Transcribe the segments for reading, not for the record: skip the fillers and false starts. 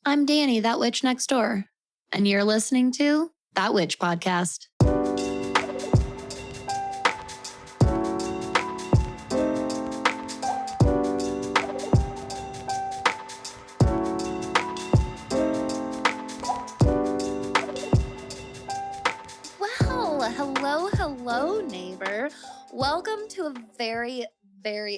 I'm Danny, that witch next door, and you're listening to That Witch Podcast. Well, hello, neighbor. Welcome to a very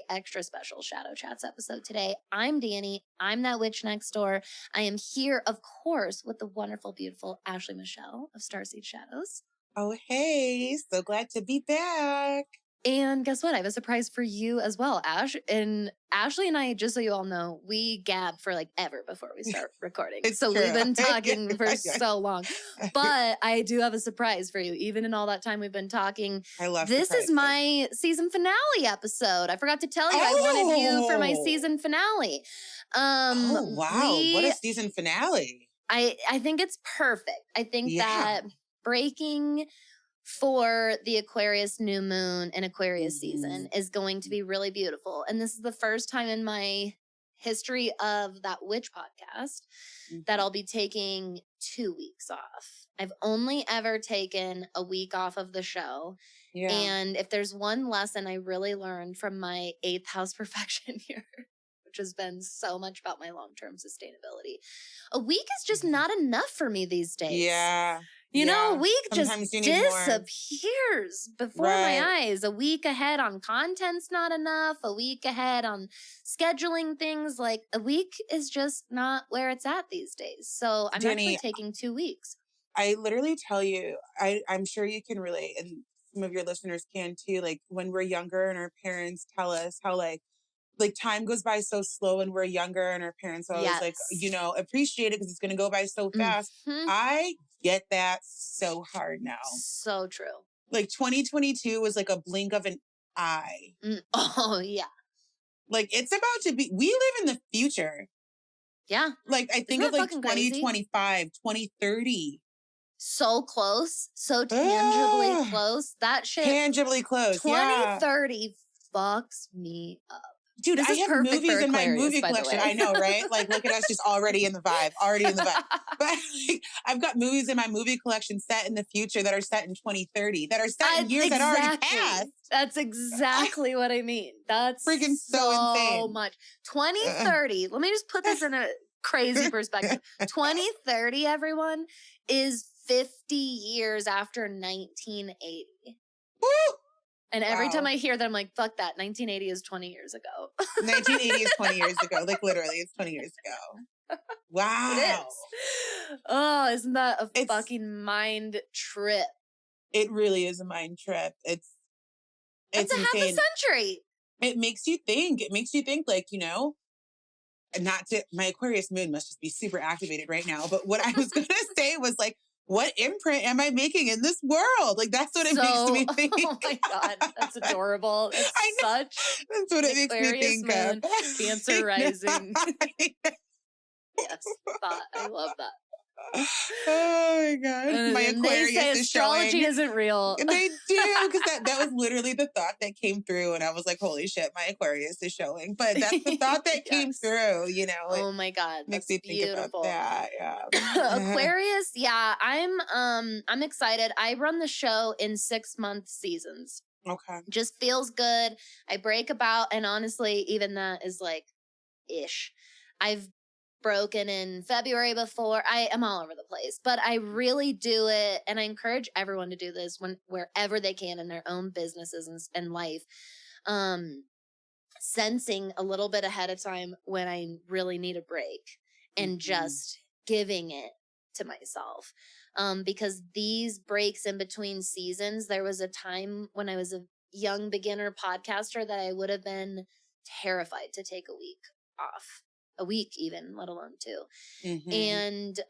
extra special Shadow Chats episode today. I'm Danny. I'm that witch next door. I am here, of course, with the wonderful, beautiful Ashley Michelle of StarSeedShadows. Oh, hey. So glad to be back. And guess what? I have a surprise for you as well, Ash. And Ashley and I, just so you all know, we gab for like ever before we start recording. So true. We've been talking for so long. But I do have a surprise for you. Even in all that time we've been talking, I love this surprises. is my season finale episode. I forgot to tell you, I wanted you for my season finale. Oh, wow. What a season finale. I think it's perfect. I think that breaking for the Aquarius new moon and Aquarius season is going to be really beautiful. And this is the first time in my history of that witch podcast that I'll be taking 2 weeks off. I've only ever taken a week off of the show. Yeah. And if there's one lesson I really learned from my 8th house perfection year, which has been so much about my long-term sustainability, a week is just not enough for me these days. Yeah. You know, a week sometimes just disappears before my eyes. A week ahead on content's not enough. A week ahead on scheduling things. Like, a week is just not where it's at these days. So I'm actually taking 2 weeks. I literally tell you, I'm sure you can relate, and some of your listeners can too. Like, when we're younger and our parents tell us how like time goes by so slow when we're younger, and our parents are always like, you know, appreciate it because it's going to go by so fast. I get that so hard now. So true. Like 2022 was like a blink of an eye. Oh, yeah. Like, it's about to be, we live in the future. Yeah. Like, I think of like 2025, 2030. So close. So tangibly close. That shit. Tangibly close. 2030 fucks me up. Dude, I have movies in my movie collection. I know, right? Like, look at us just already in the vibe. But like, I've got movies in my movie collection set in the future that are set in 2030, that are set in years that already passed. That's exactly what I mean. That's freaking so insane. Much. 2030, let me just put this in a crazy perspective. 2030, everyone, is 50 years after 1980. Woo! And every time I hear that, I'm like, fuck that. 1980 is 20 years ago. 1980 is 20 years ago. Like, literally, it's 20 years ago. Wow. It is. Oh, isn't that a fucking mind trip? It really is a mind trip. It's a half a century. It makes you think. It makes you think, like, you know, my Aquarius moon must just be super activated right now. But what I was going to say was like, what imprint am I making in this world? Like, that's what it makes me think. Oh my God, that's adorable. That's what it makes me think moon, of. Cancer rising. Yes, I love that. Oh my God. My Aquarius they say is astrology showing. Isn't real. They do, because that was literally the thought that came through, and I was like, holy shit, my Aquarius is showing. But that's the thought that came through, you know. Oh my God. Makes me think about that. Yeah. Aquarius, yeah. I'm excited. I run the show in 6-month seasons. Okay. Just feels good. I break about, and honestly, even that is like ish. I've broken in February before. I am all over the place, but I really do it. And I encourage everyone to do this wherever they can in their own businesses and life. Sensing a little bit ahead of time when I really need a break and just giving it to myself. Because these breaks in between seasons, there was a time when I was a young beginner podcaster that I would have been terrified to take a week off. A week even, let alone 2. And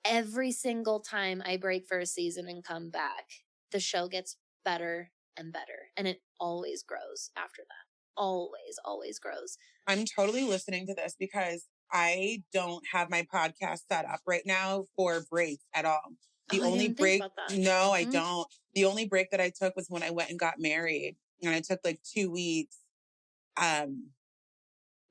every single time I break for a season and come back, the show gets better and better. And it always grows after that. Always grows. I'm totally listening to this because I don't have my podcast set up right now for breaks at all. The only break, no, I don't. The only break that I took was when I went and got married, and I took like 2 weeks.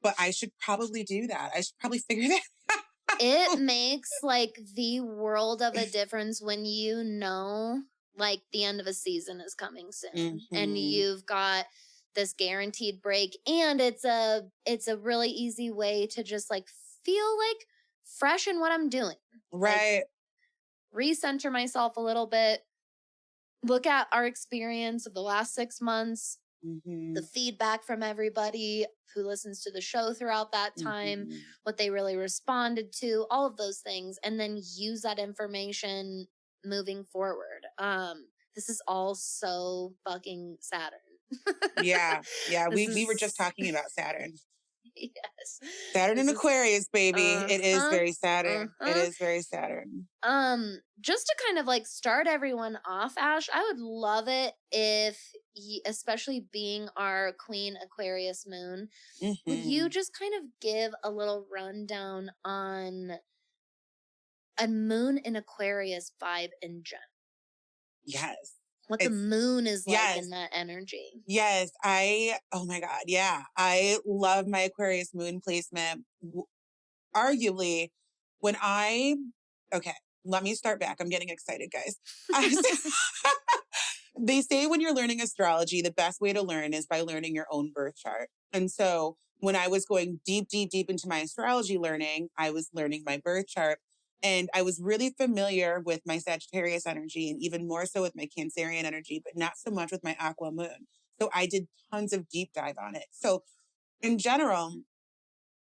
But I should probably do that. I should probably figure that out. It makes like the world of a difference when you know like the end of a season is coming soon and you've got this guaranteed break, and it's a really easy way to just like feel like fresh in what I'm doing. Right. Like, recenter myself a little bit, look at our experience of the last 6 months, the feedback from everybody who listens to the show throughout that time, what they really responded to, all of those things, and then use that information moving forward. This is all so fucking Saturn. Yeah. We were just talking about Saturn. Yes. Saturn and Aquarius, baby. It is very Saturn. It is very Saturn. Just to kind of like start everyone off, Ash, I would love it if especially being our Queen Aquarius moon, would you just kind of give a little rundown on a moon in Aquarius vibe in general? Yes. What the moon is like in that energy. Yes. Oh my God. Yeah. I love my Aquarius moon placement. Arguably, okay, let me start back. I'm getting excited, guys. They say when you're learning astrology, the best way to learn is by learning your own birth chart. And so when I was going deep into my astrology learning, I was learning my birth chart. And I was really familiar with my Sagittarius energy and even more so with my Cancerian energy, but not so much with my Aqua moon. So I did tons of deep dive on it. So in general,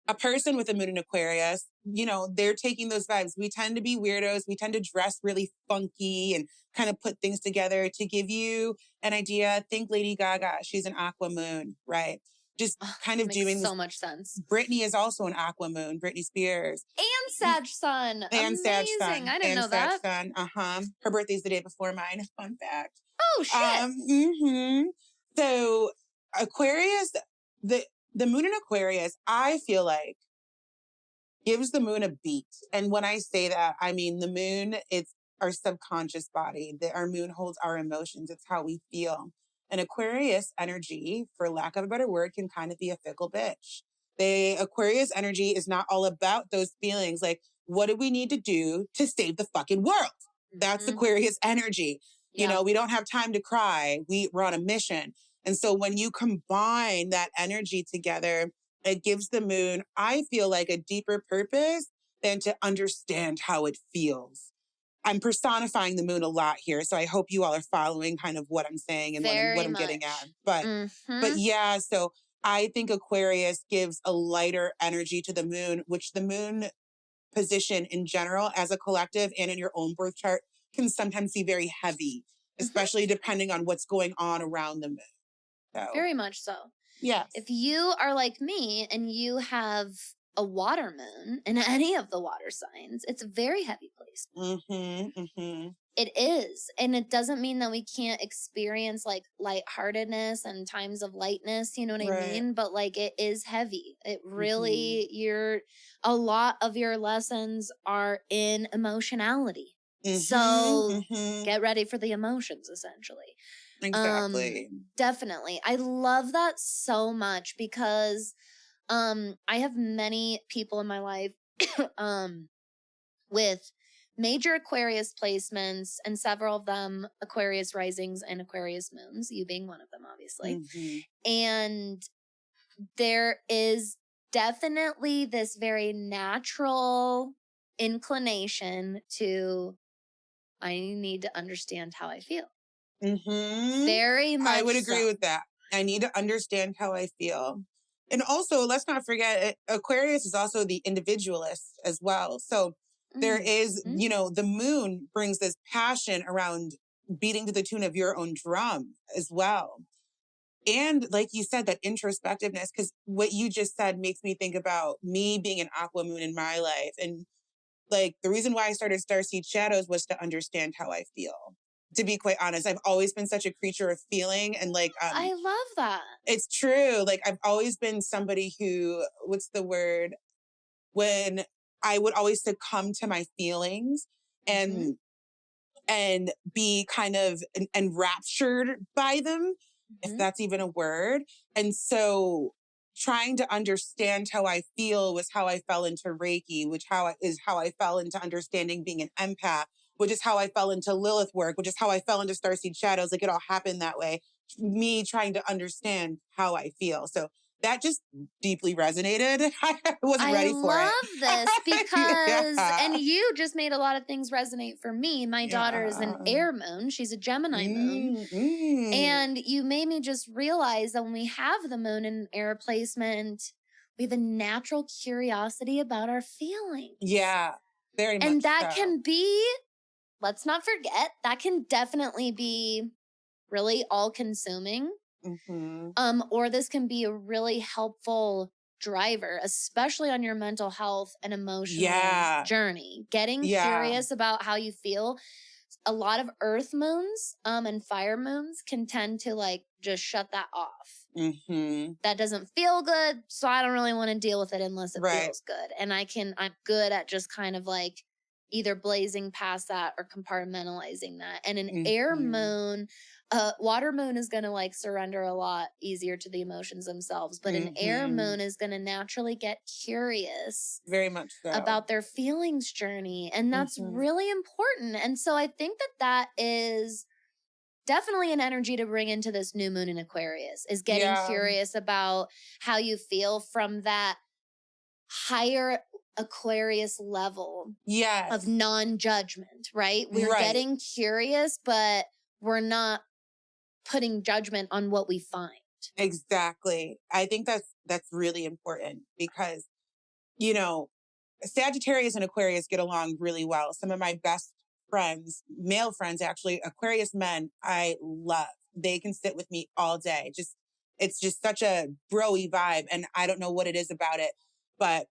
a person with a moon in Aquarius, they're taking those vibes. We tend to be weirdos. We tend to dress really funky and kind of put things together. To give you an idea, think Lady Gaga. She's an Aqua moon, right? Just kind of doing so much sense. Britney is also an Aqua moon, Britney Spears. And Sag Sun. And Sag Sun. I didn't know that. Sag Sun. Her birthday's the day before mine. Fun fact. Oh, shit. So Aquarius, the moon in Aquarius, I feel like gives the moon a beat. And when I say that, I mean the moon, it's our subconscious body. Our moon holds our emotions. It's how we feel. And Aquarius energy, for lack of a better word, can kind of be a fickle bitch. The Aquarius energy is not all about those feelings. Like, what do we need to do to save the fucking world? That's Aquarius energy. Yeah. We don't have time to cry. We're on a mission. And so when you combine that energy together, it gives the moon, I feel like, a deeper purpose than to understand how it feels. I'm personifying the moon a lot here, so I hope you all are following kind of what I'm saying and what I'm getting at. But yeah, so I think Aquarius gives a lighter energy to the moon, which the moon position in general as a collective and in your own birth chart can sometimes be very heavy, especially depending on what's going on around the moon. So, very much so. Yes. If you are like me and you have a water moon in any of the water signs, it's a very heavy place. It is. And it doesn't mean that we can't experience like lightheartedness and times of lightness, you know what I mean? But like it is heavy. It really, a lot of your lessons are in emotionality. So get ready for the emotions, essentially. Exactly. Definitely. I love that so much because I have many people in my life with major Aquarius placements and several of them Aquarius risings and Aquarius moons, you being one of them, obviously. And there is definitely this very natural inclination to, I need to understand how I feel. Very much I would agree with that. I need to understand how I feel. And also, let's not forget, Aquarius is also the individualist as well. So there is, the moon brings this passion around beating to the tune of your own drum as well. And like you said, that introspectiveness, because what you just said makes me think about me being an Aqua moon in my life. And like the reason why I started StarSeedShadows was to understand how I feel. To be quite honest, I've always been such a creature of feeling and like, I love that. It's true. Like I've always been somebody who, what's the word? When I would always succumb to my feelings and be kind of enraptured by them, if that's even a word. And so trying to understand how I feel was how I fell into Reiki, which is how I fell into understanding being an empath, which is how I fell into Lilith work, which is how I fell into StarSeedShadows. Like it all happened that way. Me trying to understand how I feel. So that just deeply resonated. I wasn't I ready for it. love this because, Yeah. and you just made a lot of things resonate for me. My daughter is an Yeah. air moon. She's a Gemini moon. And you made me just realize that when we have the moon in air placement, we have a natural curiosity about our feelings. Yeah, very much And that so. can be, let's not forget, that can definitely be really all consuming. Or this can be a really helpful driver, especially on your mental health and emotional journey. Getting curious about how you feel. A lot of earth moons and fire moons can tend to like just shut that off. That doesn't feel good, so I don't really want to deal with it unless it feels good. And I'm good at just kind of like either blazing past that or compartmentalizing that. And an air moon, water moon is going to like surrender a lot easier to the emotions themselves, but an air moon is going to naturally get curious very much so about their feelings journey. And that's really important. And so I think that is definitely an energy to bring into this new moon in Aquarius, is getting curious about how you feel from that higher Aquarius level of non-judgment, right? We're getting curious, but we're not putting judgment on what we find. Exactly. I think that's really important because, you know, Sagittarius and Aquarius get along really well. Some of my best friends, male friends actually, Aquarius men, I love. They can sit with me all day. It's just such a bro-y vibe. And I don't know what it is about it, but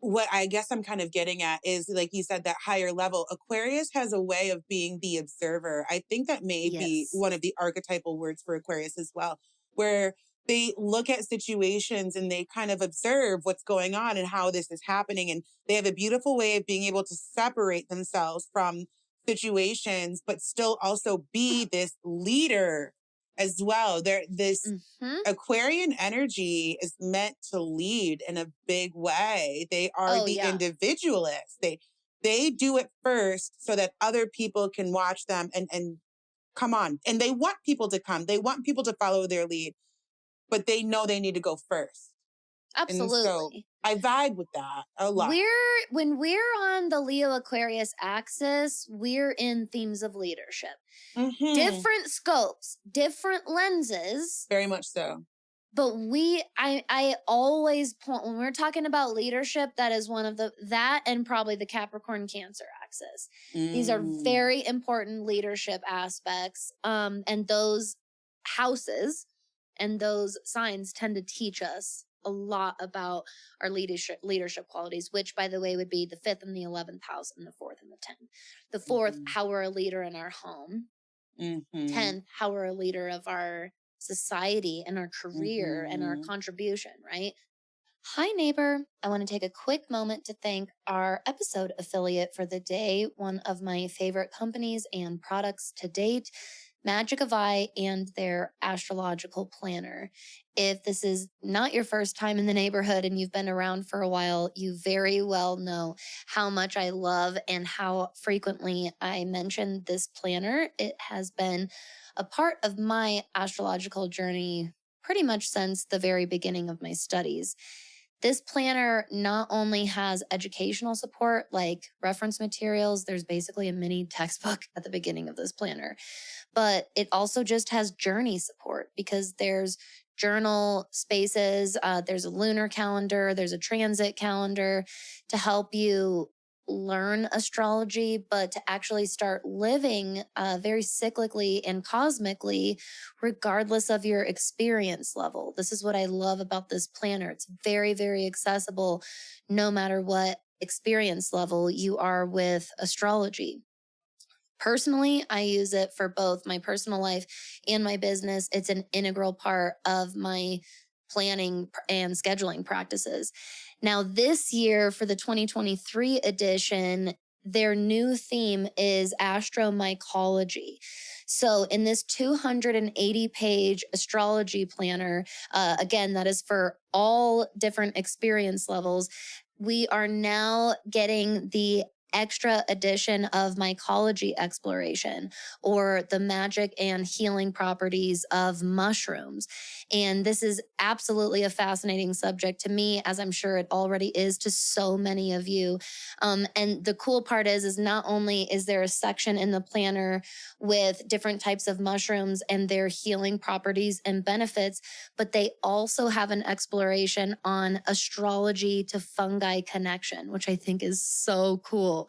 what I guess I'm kind of getting at is, like you said, that higher level. Aquarius has a way of being the observer. I think that may be one of the archetypal words for Aquarius as well, where they look at situations and they kind of observe what's going on and how this is happening. And they have a beautiful way of being able to separate themselves from situations, but still also be this leader as well. This Aquarian energy is meant to lead in a big way. They are the individualists. They do it first so that other people can watch them and come on. And they want people to come. They want people to follow their lead, but they know they need to go first. Absolutely. And so I vibe with that a lot. When we're on the Leo Aquarius axis, we're in themes of leadership. Different scopes, different lenses. Very much so. But I always point, when we're talking about leadership, that is one of that and probably the Capricorn Cancer axis. These are very important leadership aspects. And those houses and those signs tend to teach us a lot about our leadership qualities, which, by the way, would be the 5th and the 11th house and the 4th and the 10th. The 4th, how we're a leader in our home. 10th, how we're a leader of our society and our career and our contribution, right? Hi, neighbor. I want to take a quick moment to thank our episode affiliate for the day, one of my favorite companies and products to date, Magic of Eye and their astrological planner. If this is not your first time in the neighborhood and you've been around for a while, you very well know how much I love and how frequently I mention this planner. It has been a part of my astrological journey pretty much since the very beginning of my studies. This planner not only has educational support like reference materials, there's basically a mini textbook at the beginning of this planner, but it also just has journey support because there's journal spaces, there's a lunar calendar, there's a transit calendar to help you learn astrology, but to actually start living very cyclically and cosmically, regardless of your experience level. This is what I love about this planner. It's very, very accessible, no matter what experience level you are with astrology. Personally, I use it for both my personal life and my business. It's an integral part of my planning and scheduling practices. Now, this year for the 2023 edition, their new theme is astromycology. So in this 280-page astrology planner, again, that is for all different experience levels, we are now getting the extra edition of mycology exploration, or the magic and healing properties of mushrooms. And this is absolutely a fascinating subject to me, as I'm sure it already is to so many of you. And the cool part is not only is there a section in the planner with different types of mushrooms and their healing properties and benefits, but they also have an exploration on astrology to fungi connection, which I think is so cool.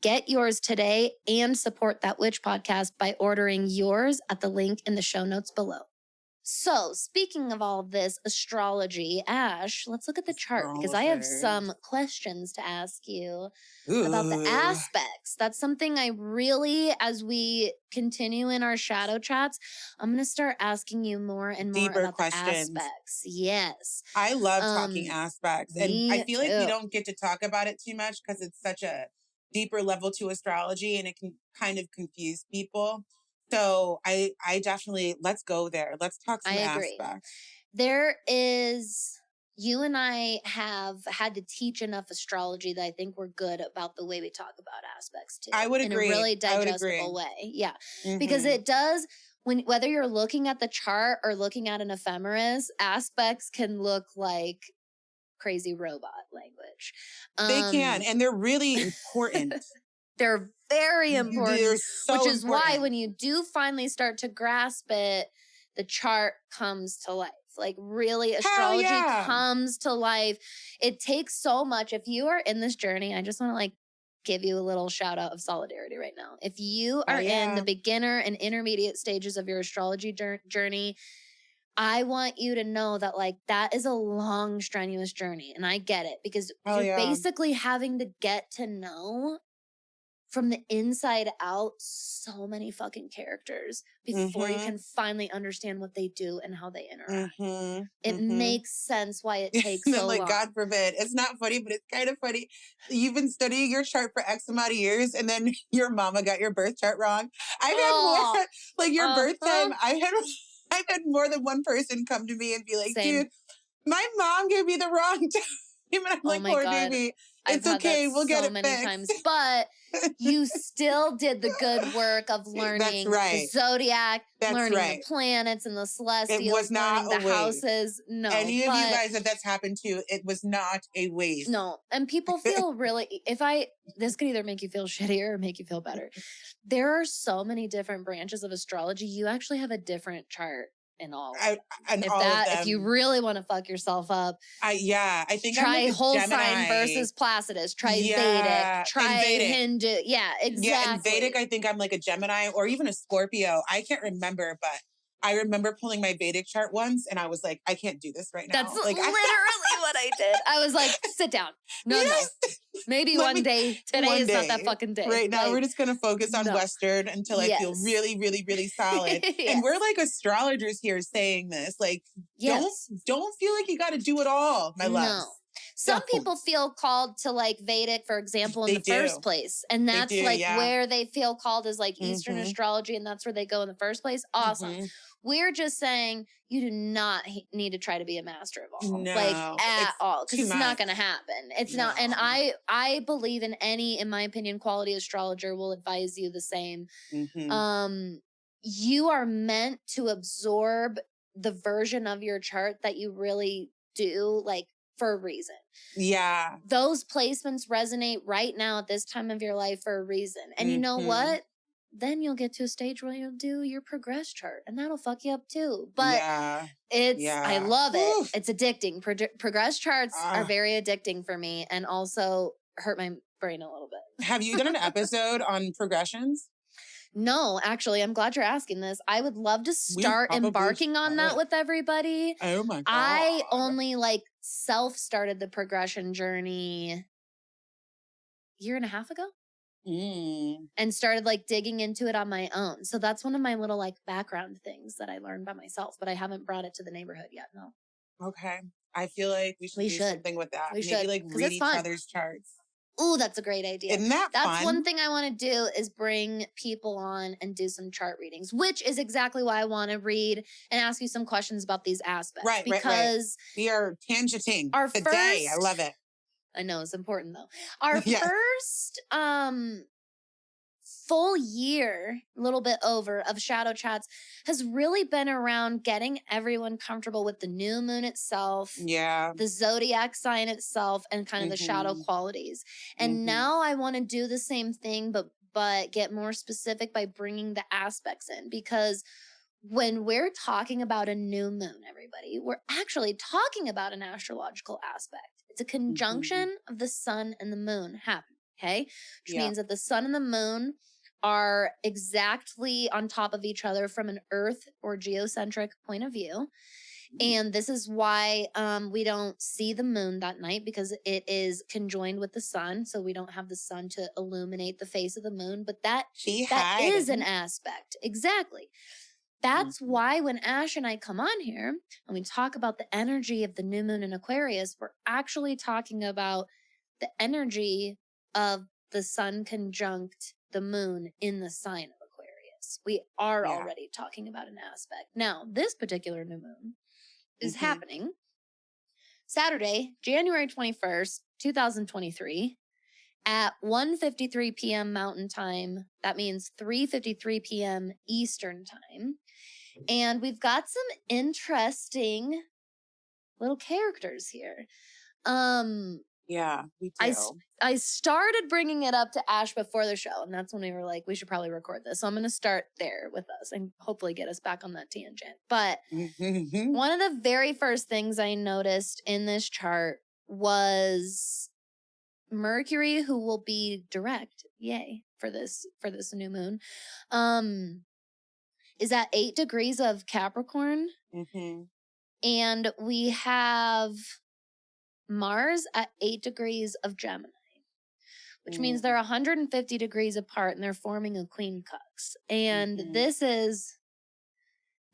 Get yours today and support That Witch podcast by ordering yours at the link in the show notes below. So, speaking of all this astrology, Ash, let's look at the chart because I have some questions to ask you about the aspects. That's something I really, as we continue in our shadow chats, I'm going to start asking you more and more deeper about questions. the aspects. Yes. I love talking aspects. And I feel like we don't get to talk about it too much because it's such a deeper level to astrology and it can kind of confuse people. So I definitely, let's go there. Let's talk some aspects. There is, you and I have had to teach enough astrology that I think we're good about the way we talk about aspects too. I would agree. In a really digestible way. Yeah. Because it does, whether you're looking at the chart or looking at an ephemeris, aspects can look like crazy robot language. They can, and they're really important. They're very important, They're so which is important. why when you do finally start to grasp it, the chart comes to life. Like really, astrology comes to life. It takes so much. If you are in this journey, I just want to like give you a little shout out of solidarity right now. If you are in the beginner and intermediate stages of your astrology journey, I want you to know that like that is a long, strenuous journey. And I get it because you're basically having to get to know from the inside out so many fucking characters before you can finally understand what they do and how they interact. It makes sense why it takes so long. God forbid. It's not funny, but it's kind of funny. You've been studying your chart for X amount of years and then your mama got your birth chart wrong. I've had more, like your birth time, I've had more than one person come to me and be like, dude, my mom gave me the wrong time. And I'm like, poor baby. It's okay. We'll get it fixed. Times, but you still did the good work of learning the zodiac, learning the planets and the celestials, it was not learning the houses. No, any of you guys that's happened to, it was not a waste. No, and people feel really. This could either make you feel shittier or make you feel better. There are so many different branches of astrology. You actually have a different chart in all. If you really want to fuck yourself up, I think try I'm like whole Gemini. sign versus Placidus. Try Vedic. Try Hindu. Yeah, exactly. Yeah, in Vedic, I think I'm like a Gemini or even a Scorpio. I can't remember, but I remember pulling my Vedic chart once, and I was like, I can't do this right now. That's like literally what I did. I was like, sit down. No. Maybe one day. Today is not that fucking day. Right now, we're just going to focus on Western until I feel really, really, really solid. And we're like astrologers here saying this. Like, don't feel like you got to do it all, my loves. No. Some people feel called to like Vedic, for example, in the first place. And that's where they feel called is like Eastern astrology. And that's where they go in the first place. Awesome. We're just saying you do not need to try to be a master of all, like at all, because it's not going to happen. It's not. And I believe in my opinion, quality astrologer will advise you the same. You are meant to absorb the version of your chart that you really do, like for a reason. Yeah. Those placements resonate right now at this time of your life for a reason. And you know what? Then you'll get to a stage where you'll do your progress chart and that'll fuck you up too. But I love it. It's addicting. Progress charts are very addicting for me and also hurt my brain a little bit. Have you done an episode on progressions? No, actually, I'm glad you're asking this. I would love to start embarking on that with everybody. Oh my God. I only self-started the progression journey a year and a half ago. And started digging into it on my own. So that's one of my little background things that I learned by myself, but I haven't brought it to the neighborhood yet. No. Okay. I feel like we should do something with that. Maybe read each other's charts. Ooh, that's a great idea. Isn't that That's fun? one thing I want to do is bring people on and do some chart readings, which is exactly why I want to read and ask you some questions about these aspects. Right. We are tangenting our today. first, I love it. I know it's important though. Our Yeah. first full year, a little bit over, of shadow chats has really been around getting everyone comfortable with the new moon itself, the zodiac sign itself, and kind of the shadow qualities. And now I want to do the same thing, but get more specific by bringing the aspects in, because when we're talking about a new moon, everybody, we're actually talking about an astrological aspect. It's a conjunction of the sun and the moon happening, okay? Which means that the sun and the moon are exactly on top of each other from an Earth or geocentric point of view. And this is why we don't see the moon that night, because it is conjoined with the sun. So we don't have the sun to illuminate the face of the moon. But that is an aspect. Exactly. That's why when Ash and I come on here and we talk about the energy of the new moon in Aquarius, we're actually talking about the energy of the sun conjunct the moon in the sign of Aquarius. We are already talking about an aspect. Now, this particular new moon is happening Saturday, January 21st, 2023 at 1:53 p.m. Mountain Time. That means 3:53 p.m. Eastern Time. And we've got some interesting little characters here. Yeah, we do. I started bringing it up to Ash before the show, and that's when we were like, we should probably record this. So I'm going to start there with us and hopefully get us back on that tangent. But one of the very first things I noticed in this chart was Mercury, who will be direct, yay, for this new moon, is at 8 degrees of Capricorn. And we have Mars at 8 degrees of Gemini, which means they're 150 degrees apart and they're forming a queen cux. And this is,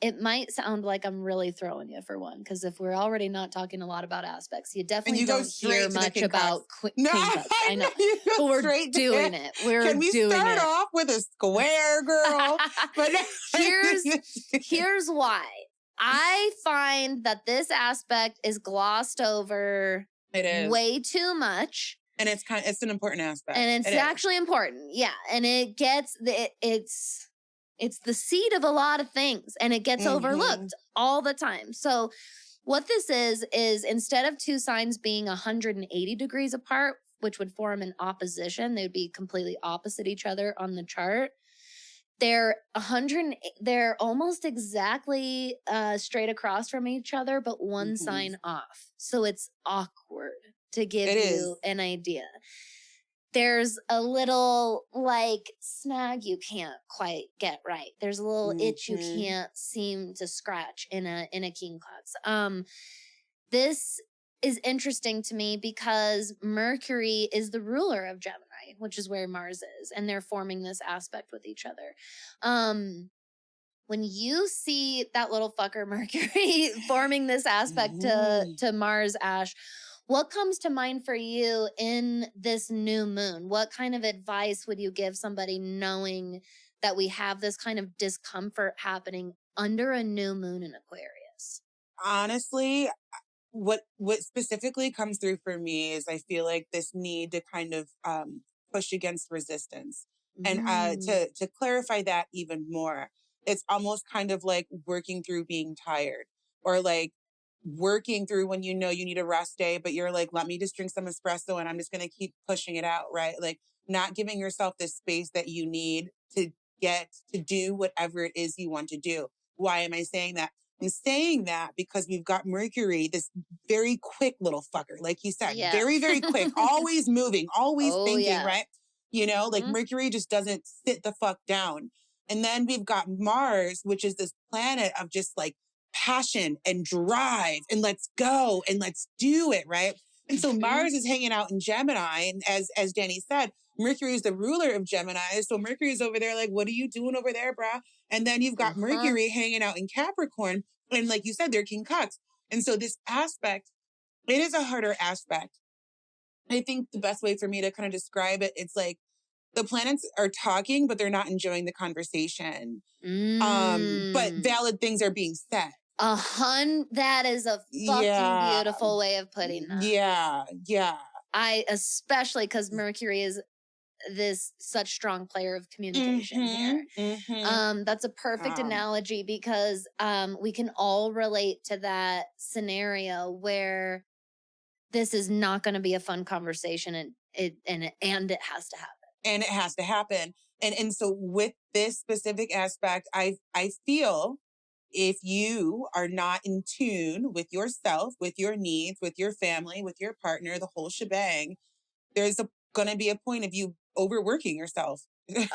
it might sound like I'm really throwing you for one, because if we're already not talking a lot about aspects, you definitely don't hear much about queen cux. I know, but we're doing it. Can we start off with a square, girl? But here's why. I find that this aspect is glossed over way too much. And it's an important aspect. And it's actually important. Yeah. And it gets, it's the seed of a lot of things, and it gets overlooked all the time. So what this is instead of two signs being 180 degrees apart, which would form an opposition, they would be completely opposite each other on the chart. They're almost exactly straight across from each other, but one sign off. So it's awkward to give you an idea. There's a little like snag you can't quite get right. There's a little itch you can't seem to scratch in a king cux. This is interesting to me because Mercury is the ruler of Gemini, which is where Mars is, and they're forming this aspect with each other. When you see that little fucker Mercury forming this aspect to Mars, Ash, what comes to mind for you in this new moon? What kind of advice would you give somebody knowing that we have this kind of discomfort happening under a new moon in Aquarius? Honestly, what specifically comes through for me is I feel like this need to kind of push against resistance. And to clarify that even more, it's almost kind of like working through being tired, or like working through when you know you need a rest day, but you're like, let me just drink some espresso and I'm just going to keep pushing it out, right? Like not giving yourself this space that you need to get to do whatever it is you want to do. Why am I saying that? I'm saying that because we've got Mercury, this very quick little fucker, like you said, very, very quick, always moving, always thinking, right? You know, like Mercury just doesn't sit the fuck down. And then we've got Mars, which is this planet of just like passion and drive and let's go and let's do it, right? And so Mars is hanging out in Gemini. And as Danny said, Mercury is the ruler of Gemini. So Mercury is over there like, what are you doing over there, brah? And then you've got Mercury hanging out in Capricorn. And like you said, they're king cux. And so this aspect, it is a harder aspect I think the best way for me to kind of describe it, it's like the planets are talking, but they're not enjoying the conversation. But valid things are being said. That is a fucking beautiful way of putting that. Yeah. Especially because Mercury is this such strong player of communication here. That's a perfect analogy because we can all relate to that scenario where this is not going to be a fun conversation, and it has to happen. And it has to happen. And so with this specific aspect, I feel if you are not in tune with yourself, with your needs, with your family, with your partner, the whole shebang, there's going to be a point of you overworking yourself. That's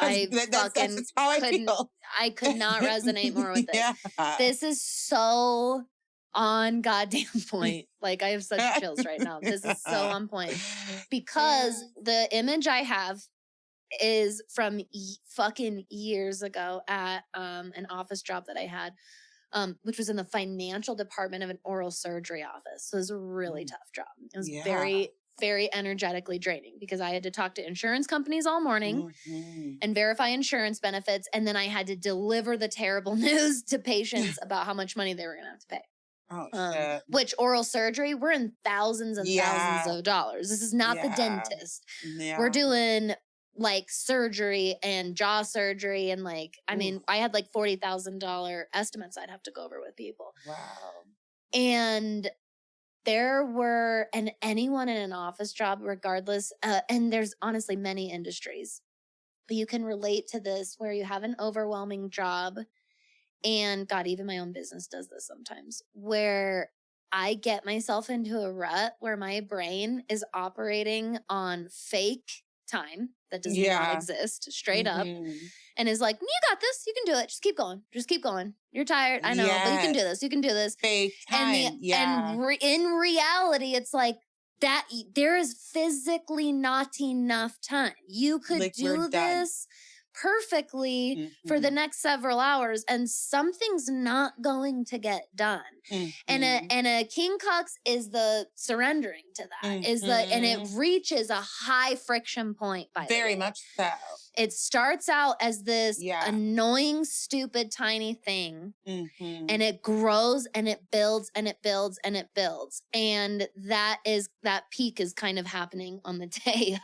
how I feel. I could not resonate more with this. This is so on goddamn point. Like, I have such chills right now. This is so on point. Because the image I have is from fucking years ago at an office job that I had, which was in the financial department of an oral surgery office. So it was a really tough job. It was very, very energetically draining because I had to talk to insurance companies all morning and verify insurance benefits. And then I had to deliver the terrible news to patients about how much money they were going to have to pay. Oh, which oral surgery, we're in thousands and thousands of dollars. This is not the dentist. We're doing like surgery and jaw surgery. And like, I mean, I had like $40,000 estimates I'd have to go over with people. Wow. And and anyone in an office job, regardless, and there's honestly many industries, but you can relate to this where you have an overwhelming job. And God, even my own business does this sometimes, where I get myself into a rut where my brain is operating on fake time that does not exist, straight up, and is like, you got this, you can do it, just keep going. You're tired, I know, but you can do this. Fake time, in reality, it's like that there is physically not enough time. You could do this perfectly for the next several hours, and something's not going to get done. And a king cucks is the surrendering to that, and it reaches a high friction point. Very much so. It starts out as this annoying, stupid, tiny thing, and it grows and it builds and it builds and it builds, and that peak is kind of happening on the day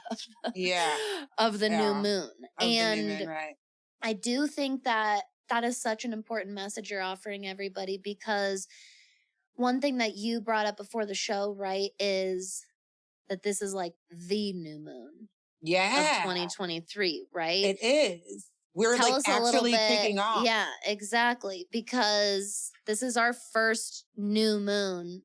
of the new moon. I do think that is such an important message you're offering everybody, because one thing that you brought up before the show, right, is that this is like the new moon of 2023, right? It is. We're Tell like us actually kicking off. Yeah, exactly. Because this is our first new moon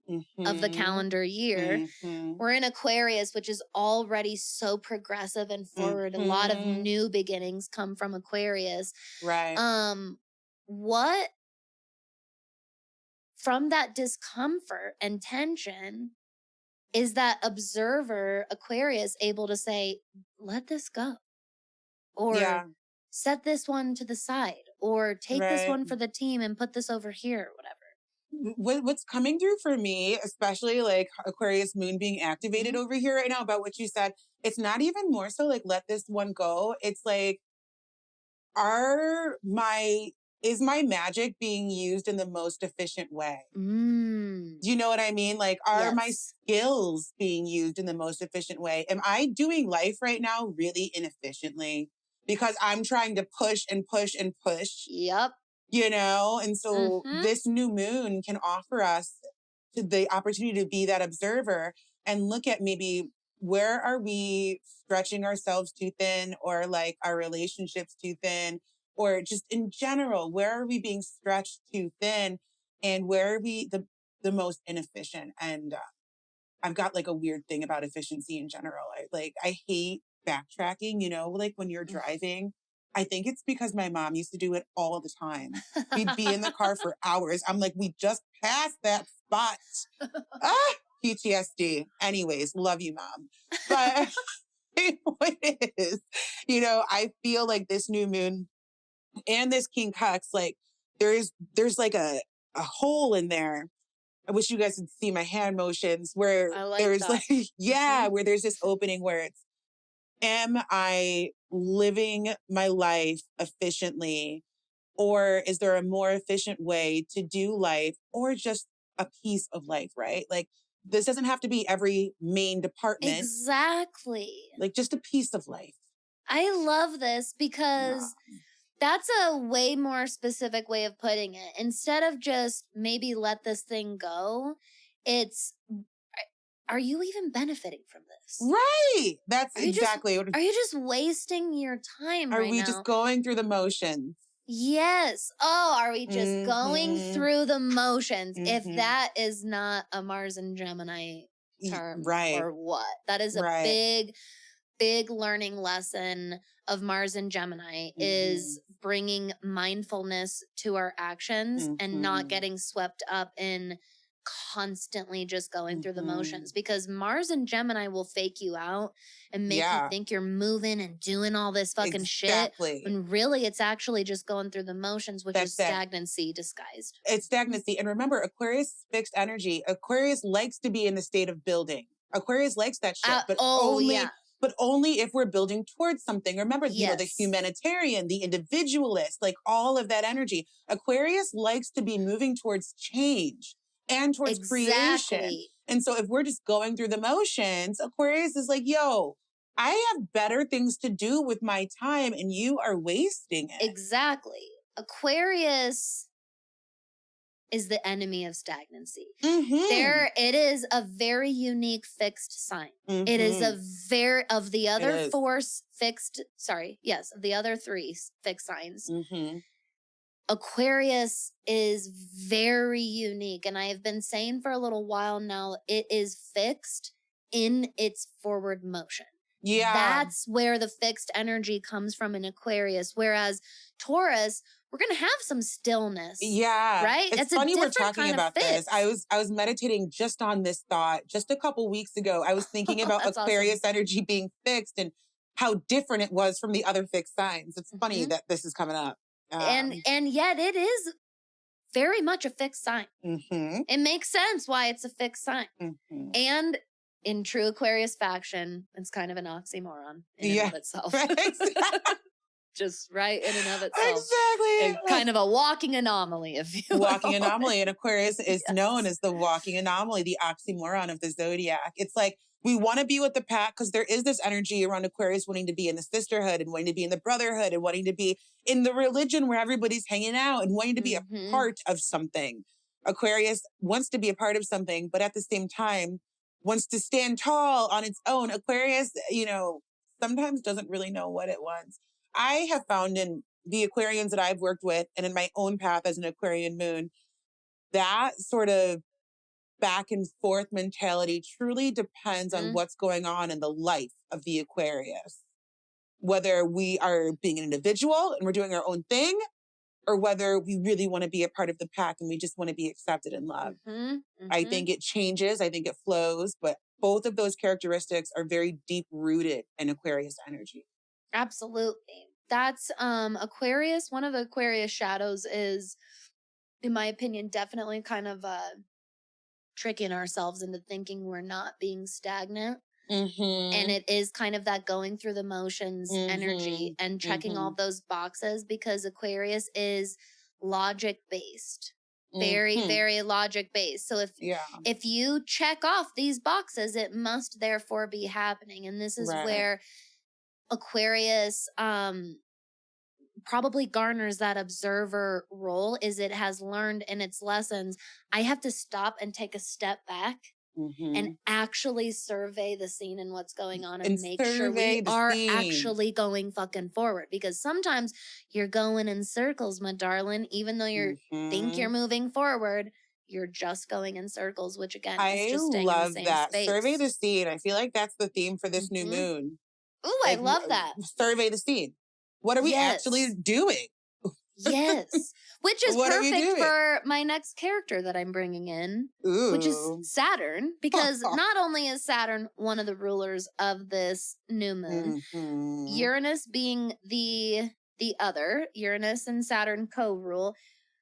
of the calendar year. We're in Aquarius, which is already so progressive and forward. A lot of new beginnings come from Aquarius. Right. What, from that discomfort and tension, is that observer Aquarius able to say, let this go? Or set this one to the side, or take this one for the team and put this over here, or whatever. What's coming through for me, especially like Aquarius moon being activated over here right now, about what you said, it's not even more so like, let this one go. It's like, is my magic being used in the most efficient way? Do you know what I mean? Like, are my skills being used in the most efficient way? Am I doing life right now really inefficiently? Because I'm trying to push and push and push. Yep. You know? And so this new moon can offer us the opportunity to be that observer and look at maybe where are we stretching ourselves too thin, or like our relationships too thin, or just in general, where are we being stretched too thin, and where are we the most inefficient? And I've got like a weird thing about efficiency in general. I hate backtracking, you know, like when you're driving. I think it's because my mom used to do it all the time. We'd be in the car for hours. I'm like, we just passed that spot. PTSD. Anyways, love you, Mom. But it is, you know, I feel like this new moon and this King Cux, like there's like a hole in there I wish you guys could see my hand motions where I like there's that. like, where there's this opening where it's, am I living my life efficiently? Or is there a more efficient way to do life or just a piece of life, right? Like this doesn't have to be every main department. Exactly. Like just a piece of life. I love this because that's a way more specific way of putting it. Instead of just maybe let this thing go, it's, are you even benefiting from this? Right. That's Are you exactly just, what. Are you just wasting your time Are right we now? just going through the motions? Yes. Oh, are we just going through the motions? If that is not a Mars and Gemini term, or what? That is a big learning lesson of Mars and Gemini is bringing mindfulness to our actions and not getting swept up in constantly just going through the motions, because Mars and Gemini will fake you out and make you think you're moving and doing all this fucking shit when really it's actually just going through the motions, which is stagnancy disguised. It's stagnancy. And remember, Aquarius is fixed energy. Aquarius likes to be in the state of building. Aquarius likes that shit, but only if we're building towards something. Remember, you know, the humanitarian, the individualist, like all of that energy. Aquarius likes to be moving towards change and towards creation. And so if we're just going through the motions, Aquarius is like, yo, I have better things to do with my time and you are wasting it. Exactly. Aquarius is the enemy of stagnancy. It is a very unique fixed sign. It is a very, of the other of the other three fixed signs, Aquarius is very unique. And I have been saying for a little while now, it is fixed in its forward motion. Yeah. That's where the fixed energy comes from in Aquarius. Whereas Taurus, we're going to have some stillness. Yeah. Right? It's funny we're talking about this. I was meditating just on this thought just a couple weeks ago. I was thinking about Aquarius energy being fixed and how different it was from the other fixed signs. It's funny that this is coming up. And yet it is very much a fixed sign. It makes sense why it's a fixed sign. And in true Aquarius faction, it's kind of an oxymoron in and of itself. Just right in and of itself. Exactly. And kind of a walking anomaly, if you will. Walking anomaly. And Aquarius is known as the walking anomaly, the oxymoron of the zodiac. It's like, we want to be with the pack because there is this energy around Aquarius wanting to be in the sisterhood and wanting to be in the brotherhood and wanting to be in the religion where everybody's hanging out and wanting to be a part of something. Aquarius wants to be a part of something, but at the same time wants to stand tall on its own. Aquarius, you know, sometimes doesn't really know what it wants. I have found in the Aquarians that I've worked with and in my own path as an Aquarian moon, that sort of back and forth mentality truly depends on what's going on in the life of the Aquarius. Whether we are being an individual and we're doing our own thing, or whether we really want to be a part of the pack and we just want to be accepted and loved. I think it changes. I think it flows, but both of those characteristics are very deep rooted in Aquarius energy. Absolutely. That's Aquarius. One of Aquarius shadows is, in my opinion, definitely kind of tricking ourselves into thinking we're not being stagnant. And it is kind of that going through the motions energy and checking all those boxes, because Aquarius is logic based. Very, very logic based. So if you check off these boxes, it must therefore be happening. And this is where Aquarius probably garners that observer role, is it has learned in its lessons, I have to stop and take a step back and actually survey the scene and what's going on and make sure we are actually going fucking forward. Because sometimes you're going in circles, my darling, even though you think you're moving forward, you're just going in circles, which again is just staying in the same space. Survey the scene. I feel like that's the theme for this new moon. Ooh, like, I love that. Survey the scene. What are we actually doing? Yes. Which is perfect for my next character that I'm bringing in, which is Saturn, because not only is Saturn one of the rulers of this new moon, Uranus being the other, Uranus and Saturn co-rule,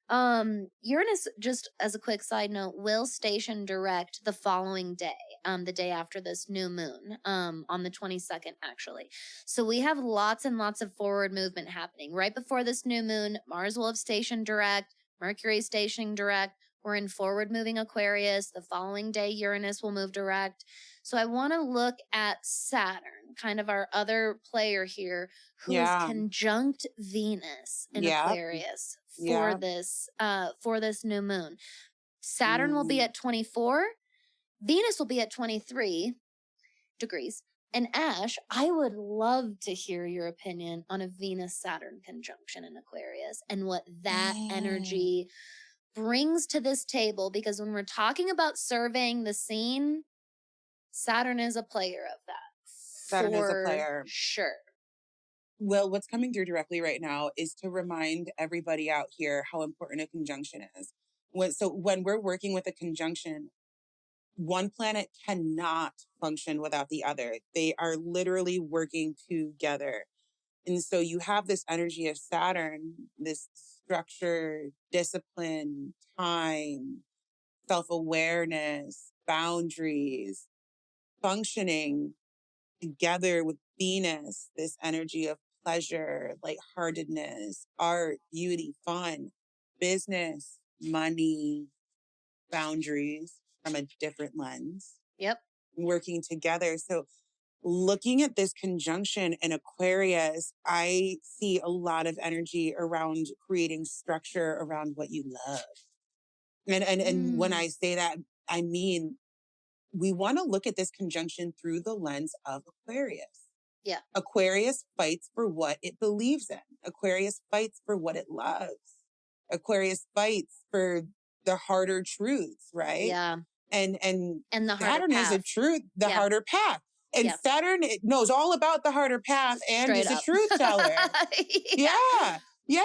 Uranus, just as a quick side note, will station direct the following day, the day after this new moon, on the 22nd, actually. So we have lots and lots of forward movement happening. Right before this new moon, Mars will have station direct, Mercury stationing direct. We're in forward moving Aquarius. The following day, Uranus will move direct. So I want to look at Saturn, kind of our other player here, who is Yeah. conjunct Venus in Yep. Aquarius for Yep. this new moon. Saturn will be at 24, Venus will be at 23 degrees. And Ash, I would love to hear your opinion on a Venus Saturn conjunction in Aquarius and what that energy brings to this table, because when we're talking about surveying the scene, Saturn is a player of that. Saturn is a player. Sure. Well, what's coming through directly right now is to remind everybody out here how important a conjunction is. When we're working with a conjunction, one planet cannot function without the other. They are literally working together. And so you have this energy of Saturn, this structure, discipline, time, self-awareness, boundaries, functioning together with Venus, this energy of pleasure, lightheartedness, art, beauty, fun, business, money, boundaries from a different lens. Yep. Working together. So looking at this conjunction in Aquarius, I see a lot of energy around creating structure around what you love. And when I say that, I mean, we want to look at this conjunction through the lens of Aquarius. Yeah. Aquarius fights for what it believes in. Aquarius fights for what it loves. Aquarius fights for the harder truths, right? Yeah. And the Saturn is a truth, the harder path. And Saturn knows all about the harder path and is a truth teller. Yeah.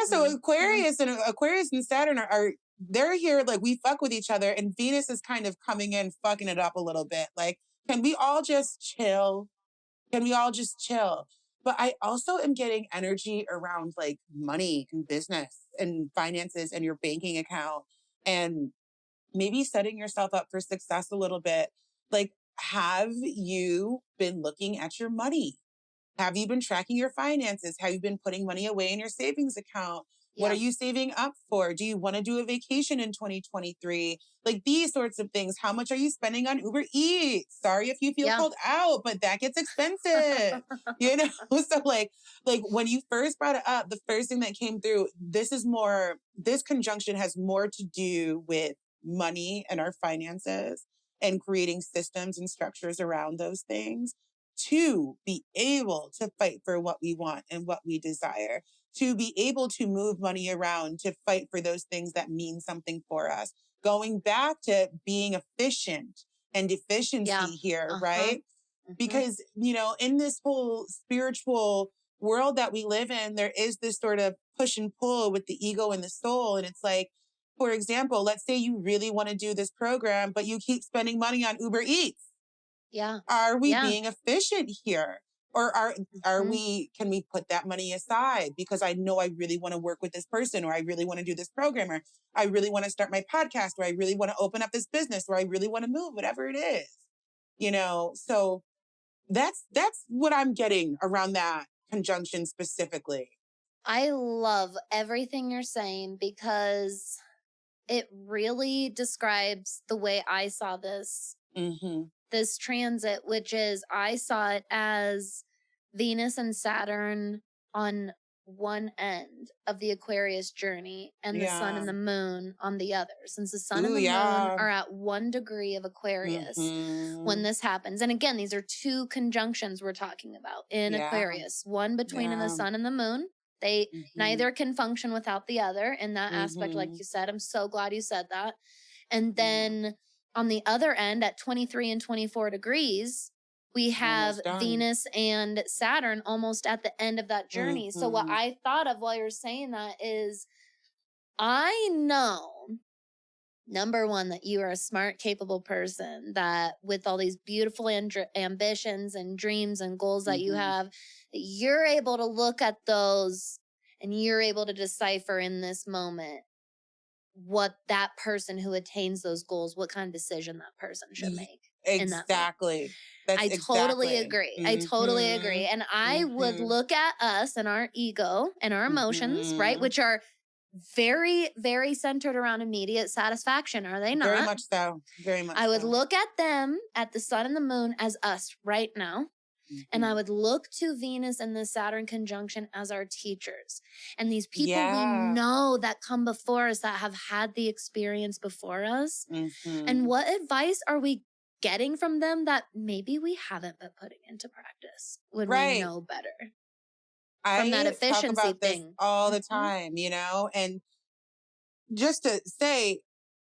So Aquarius and Saturn are they're here, like, we fuck with each other, and Venus is kind of coming in, fucking it up a little bit. Like, can we all just chill? But I also am getting energy around like money and business and finances and your banking account, and maybe setting yourself up for success a little bit. Like, have you been looking at your money? Have you been tracking your finances? Have you been putting money away in your savings account? What are you saving up for? Do you want to do a vacation in 2023? Like, these sorts of things. How much are you spending on Uber Eats? Sorry if you feel called out, but that gets expensive. So like when you first brought it up, the first thing that came through, this conjunction has more to do with money and our finances and creating systems and structures around those things, to be able to fight for what we want and what we desire, to be able to move money around, to fight for those things that mean something for us. Going back to being efficient and efficiency here, right? Because, in this whole spiritual world that we live in, there is this sort of push and pull with the ego and the soul. And it's like, for example, let's say you really want to do this program, but you keep spending money on Uber Eats. Yeah. Are we being efficient here? Or can we put that money aside because I know I really want to work with this person, or I really want to do this program, or I really want to start my podcast, or I really want to open up this business, or I really want to move, whatever it is, So that's what I'm getting around that conjunction specifically. I love everything you're saying, because it really describes the way I saw this transit, which is I saw it as Venus and Saturn on one end of the Aquarius journey and the sun and the moon on the other. Since the sun and the moon are at 1 degree of Aquarius when this happens. And again, these are two conjunctions we're talking about in Aquarius, one between the sun and the moon. They neither can function without the other in that aspect, like you said. I'm so glad you said that. And then on the other end at 23 and 24 degrees, we have Venus and Saturn almost at the end of that journey. So what I thought of while you're saying that is, I know, number one, that you are a smart, capable person, that with all these beautiful ambitions and dreams and goals that you have, that you're able to look at those and you're able to decipher in this moment, what that person who attains those goals, what kind of decision that person should make in that moment. Exactly. That's I totally exactly. agree. I totally agree. And I would look at us and our ego and our emotions, right? Which are very, very centered around immediate satisfaction, are they not? Very much so. Very much I would so. look at them, at the sun and the moon, as us right now. And I would look to Venus and the Saturn conjunction as our teachers. And these people we know that come before us, that have had the experience before us. And what advice are we getting from them that maybe we haven't been putting into practice when we know better? From that efficiency talk about thing. this all the time, you know? And just to say,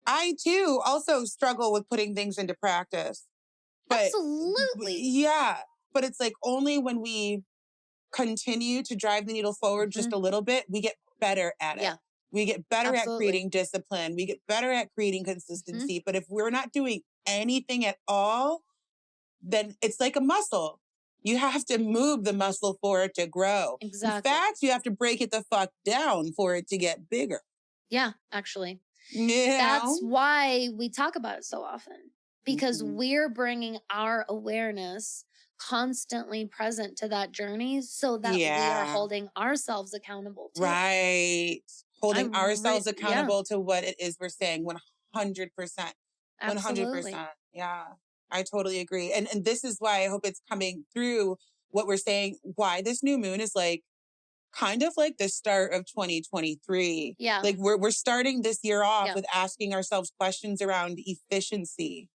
I too also struggle with putting things into practice. But absolutely. Yeah. But it's like only when we continue to drive the needle forward just a little bit, we get better at it. We get better at creating discipline. We get better at creating consistency. But if we're not doing anything at all, then it's like a muscle. You have to move the muscle for it to grow. Exactly. In fact, you have to break it the fuck down for it to get bigger. Yeah, actually. Yeah. That's why we talk about it so often. Because we're bringing our awareness constantly present to that journey so that we are holding ourselves accountable too. Right. Holding ourselves accountable to what it is we're saying 100%. 100%. Yeah. I totally agree. And this is why I hope it's coming through what we're saying, why this new moon is like kind of like the start of 2023. Yeah. Like we're starting this year off with asking ourselves questions around efficiency.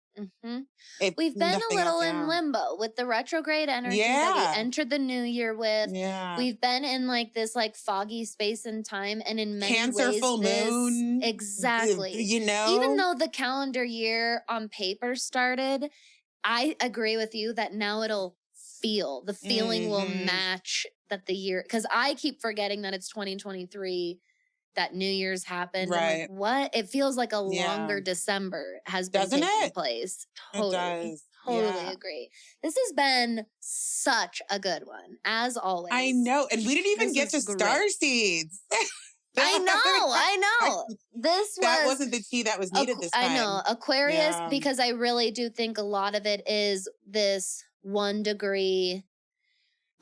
We've been a little in limbo with the retrograde energy that we entered the new year with. We've been in like this like foggy space and time, and in many Cancer ways full moon. Exactly. You know? Even though the calendar year on paper started, I agree with you that now it'll feel, the feeling will match that the year, because I keep forgetting that it's 2023. That New Year's happened. Right. I'm like, what? It feels like a longer December has been taking place. Totally. Totally agree. This has been such a good one, as always. I know. And we didn't even get to Starseeds. I know. That wasn't the tea that was needed this time. I know. Aquarius, because I really do think a lot of it is this 1 degree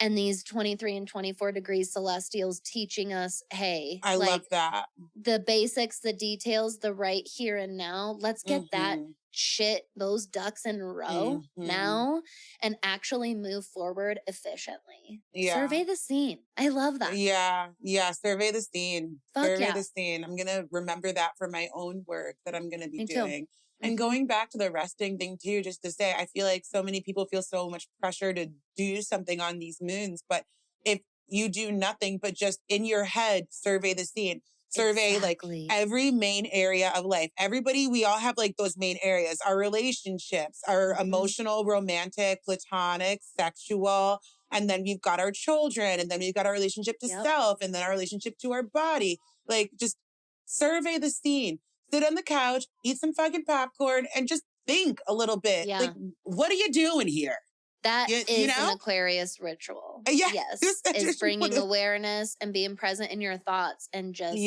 and these 23 and 24 degrees celestials teaching us, hey, I love that. The basics, the details, the right here and now. Let's get that shit, those ducks in a row now, and actually move forward efficiently. Survey the scene. I love that. Yeah. Survey the scene. Survey the scene. I'm going to remember that for my own work that I'm going to be doing. And going back to the resting thing too, just to say, I feel like so many people feel so much pressure to do something on these moons. But if you do nothing but just in your head, survey the scene, survey like every main area of life. Everybody, we all have like those main areas, our relationships, our emotional, romantic, platonic, sexual. And then we've got our children, and then we've got our relationship to self, and then our relationship to our body. Like just survey the scene. Sit on the couch, eat some fucking popcorn, and just think a little bit. Yeah. Like, what are you doing here? That is an Aquarius ritual. Yes. Is bringing awareness and being present in your thoughts and just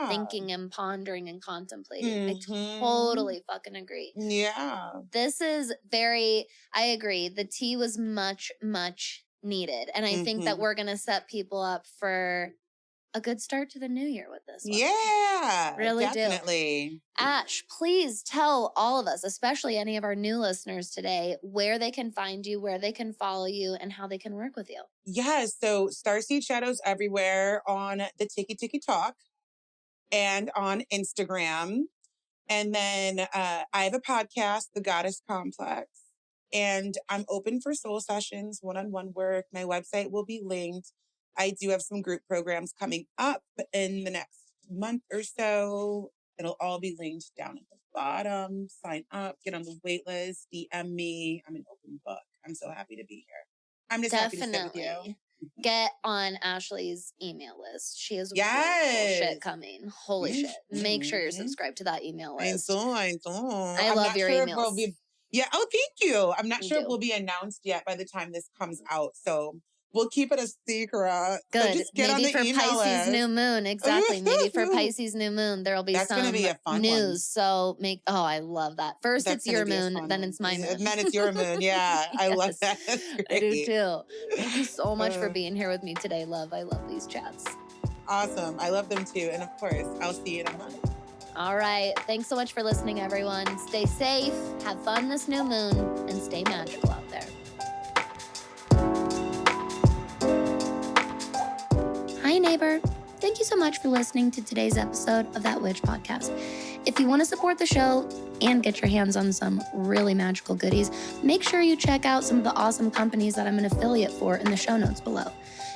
thinking and pondering and contemplating. I totally fucking agree. Yeah. This is I agree. The tea was much, much needed. And I think that we're going to set people up for a good start to the new year with this one. Yeah, really definitely. Ash, please tell all of us, especially any of our new listeners today, where they can find you, where they can follow you, and how they can work with you. Yes, so StarSeedShadows everywhere on the Tiki Talk and on Instagram. And then I have a podcast, The Goddess Complex. And I'm open for soul sessions, one-on-one work. My website will be linked. I do have some group programs coming up in the next month or so. It'll all be linked down at the bottom. Sign up, get on the wait list, DM me. I'm an open book. I'm so happy to be here. I'm just happy to sit with you. Get on Ashley's email list. She has really cool shit coming. Holy shit. Make sure you're subscribed to that email list. I love your emails. Yeah. Oh, thank you. I'm not sure it will be announced yet by the time this comes out. So We'll keep it a secret. Good. So just get Maybe on the for email Pisces list. new moon. Exactly. Maybe for Pisces new moon, there'll be That's gonna be a fun news. one. So I love that. First That's it's your gonna be a moon, fun then one. it's my moon. And then it's your moon. Yeah. I love Yes, that. That's great. I do too. Thank you so much for being here with me today, love. I love these chats. Awesome. I love them too. And of course, I'll see you in a month. All right. Thanks so much for listening, everyone. Stay safe, have fun this new moon, and stay magical out there. Hi, neighbor. Thank you so much for listening to today's episode of That Witch Podcast. If you want to support the show and get your hands on some really magical goodies, make sure you check out some of the awesome companies that I'm an affiliate for in the show notes below.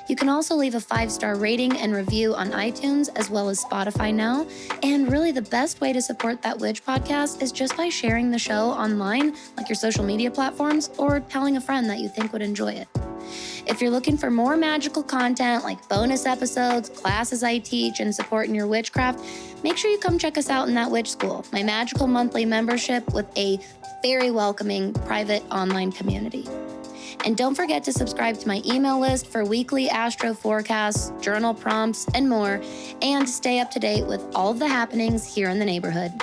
You can also leave a 5-star rating and review on iTunes as well as Spotify now. And really the best way to support That Witch Podcast is just by sharing the show online, like your social media platforms, or telling a friend that you think would enjoy it. If you're looking for more magical content like bonus episodes, classes I teach, and support in your witchcraft, make sure you come check us out in That Witch School, my magical monthly membership with a very welcoming private online community. And don't forget to subscribe to my email list for weekly astro forecasts, journal prompts, and more, and stay up to date with all of the happenings here in the neighborhood.